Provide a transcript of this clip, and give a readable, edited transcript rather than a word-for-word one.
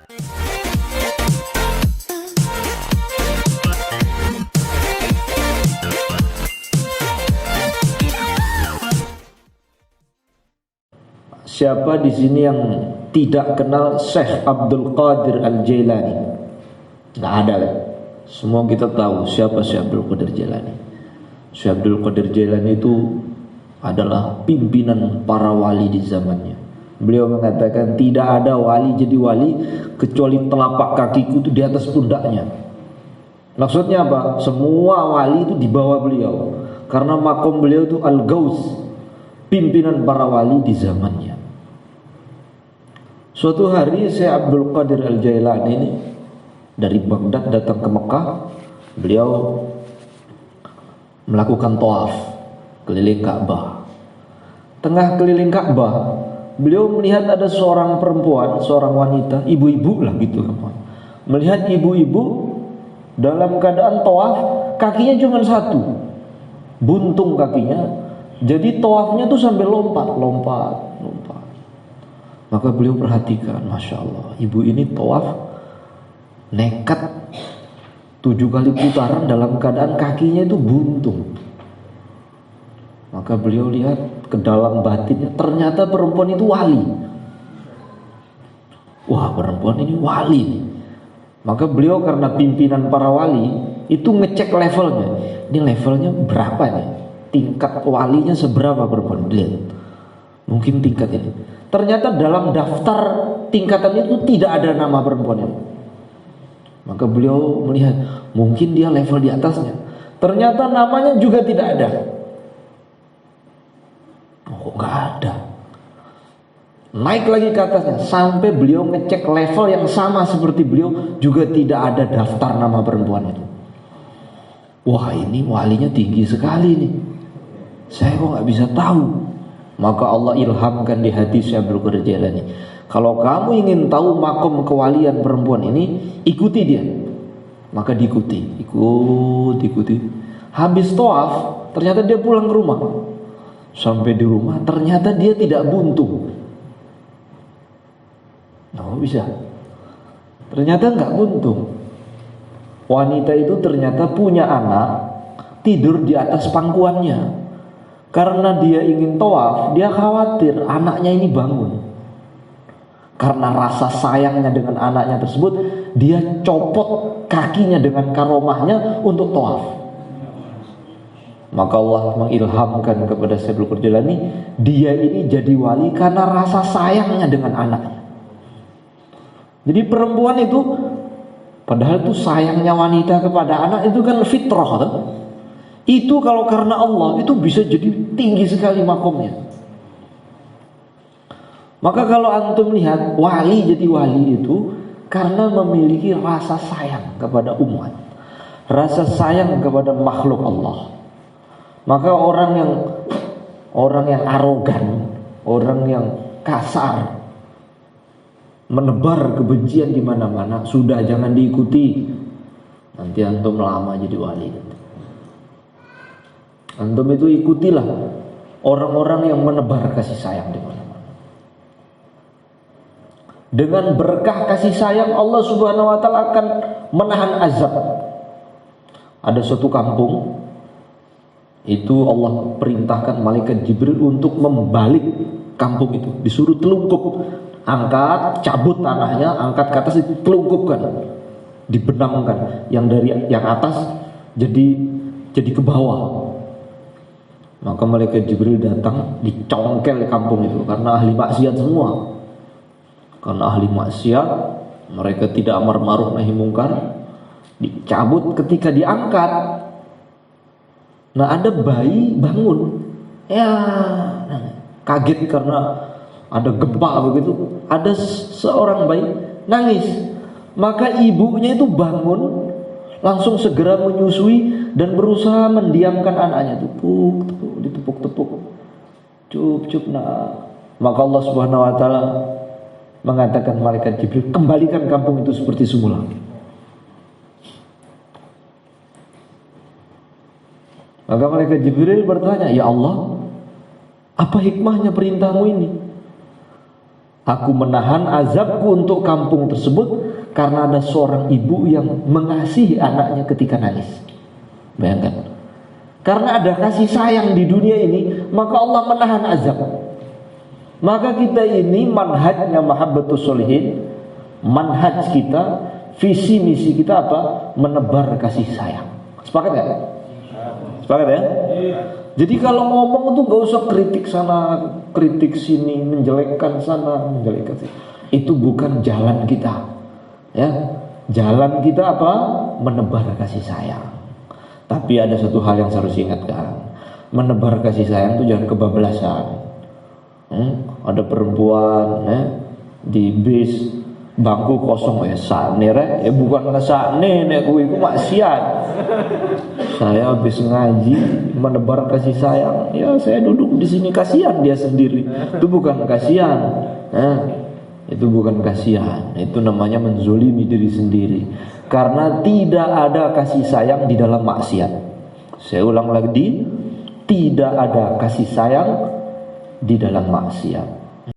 Siapa di sini yang tidak kenal Syekh Abdul Qadir Al-Jailani? Nggak ada kan? Semua kita tahu siapa Syekh Abdul Qadir Jailani. Syekh Abdul Qadir Jailani itu adalah pimpinan para wali di zamannya. Beliau mengatakan tidak ada wali jadi wali kecuali telapak kakiku itu di atas pundaknya. Maksudnya apa? Semua wali itu di bawah beliau, karena makom beliau itu Al-Gaus, pimpinan para wali di zamannya. Suatu hari Syekh Abdul Qadir Al-Jailani ini dari Baghdad datang ke Mekah. Beliau melakukan tawaf keliling Ka'bah. Tengah keliling Ka'bah, beliau melihat ada seorang perempuan, seorang wanita, ibu-ibu lah gitu. Melihat ibu-ibu dalam keadaan tawaf, kakinya cuma satu, buntung kakinya. Jadi tawafnya tuh sambil lompat. Maka beliau perhatikan, Masya Allah, ibu ini tawaf nekat 7 kali putaran dalam keadaan kakinya itu buntung. Maka beliau lihat ke dalam batinnya, ternyata perempuan itu wali. Wah, perempuan ini wali nih. Maka beliau karena pimpinan para wali itu ngecek levelnya. Ini levelnya berapa nih? Tingkat walinya seberapa perempuan? Lihat. Mungkin tingkat ini. Ternyata dalam daftar tingkatan itu tidak ada nama perempuan itu. Maka beliau melihat mungkin dia level di atasnya. Ternyata namanya juga tidak ada. Oh, nggak ada. Naik lagi ke atasnya sampai beliau ngecek level yang sama seperti beliau, juga tidak ada daftar nama perempuan itu. Wah, ini walinya tinggi sekali nih. Saya kok nggak bisa tahu. Maka Allah ilhamkan di hati Syekh Abdul Qadir Jailani, kalau kamu ingin tahu makom kewalian perempuan ini, ikuti dia. Maka diikuti, ikuti. Habis tawaf, ternyata dia pulang ke rumah. Sampai di rumah, ternyata dia tidak buntung. Oh, bisa. Ternyata nggak buntung. Wanita itu ternyata punya anak tidur di atas pangkuannya. Karena dia ingin tawaf, dia khawatir anaknya ini bangun. Karena rasa sayangnya dengan anaknya tersebut, dia copot kakinya dengan karomahnya untuk tawaf. Maka Allah mengilhamkan kepada Syekh Abdul Qadir Jailani, dia ini jadi wali karena rasa sayangnya dengan anaknya. Jadi perempuan itu, padahal itu sayangnya wanita kepada anak itu kan fitrah kan? Itu kalau karena Allah itu bisa jadi tinggi sekali makomnya. Maka kalau antum lihat wali jadi wali itu karena memiliki rasa sayang kepada umat, rasa sayang kepada makhluk Allah. Maka orang yang arogan, orang yang kasar, menebar kebencian di mana-mana, sudah jangan diikuti. Nanti antum lama jadi wali. Antum itu ikutilah orang-orang yang menebar kasih sayang di mana-mana. Dengan berkah kasih sayang Allah Subhanahu wa taala akan menahan azab. Ada suatu kampung, itu Allah perintahkan malaikat Jibril untuk membalik kampung itu, disuruh telungkup, angkat, cabut tanahnya, angkat ke atas, telungkupkan, dibenamkan, yang dari yang atas jadi ke bawah. Maka malaikat Jibril datang, dicongkel kampung itu karena ahli maksiat semua. Karena ahli maksiat, mereka tidak amar ma'ruf nahi mungkar, dicabut. Ketika diangkat, nah ada bayi bangun, ya kaget karena ada gempa begitu. Ada seorang bayi nangis, maka ibunya itu bangun, langsung segera menyusui dan berusaha mendiamkan anaknya. Ditepuk-tepuk, cup nak. Maka Allah Subhanahu wa taala mengatakan malaikat Jibril, kembalikan kampung itu seperti semula. Maka malaikat Jibril bertanya, ya Allah, apa hikmahnya perintahmu ini? Aku menahan azabku untuk kampung tersebut karena ada seorang ibu yang mengasihi anaknya ketika nangis. Bayangkan. Karena ada kasih sayang di dunia ini, maka Allah menahan azab. Maka kita ini manhajnya mahabbatus sholihin, manhaj kita, visi misi kita apa? Menebar kasih sayang. Sepakat gak? Sepakat ya? Jadi kalau ngomong tuh gak usah kritik sana, kritik sini, menjelekkan sana, menjelekkan sini. Itu bukan jalan kita. Ya, jalan kita apa? Menebar kasih sayang. Tapi ada satu hal yang harus diingatkan. Menebar kasih sayang itu jangan kebablasan. Ada perempuan di bis bangku kosong sakne rek, bukan sakne nek kuwi iku maksiat. Saya habis ngaji menebar kasih sayang, ya saya duduk di sini, kasihan dia sendiri. Itu bukan kasihan. Itu bukan kasihan, itu namanya menzolimi diri sendiri. Karena tidak ada kasih sayang di dalam maksiat. Saya ulang lagi, tidak ada kasih sayang di dalam maksiat.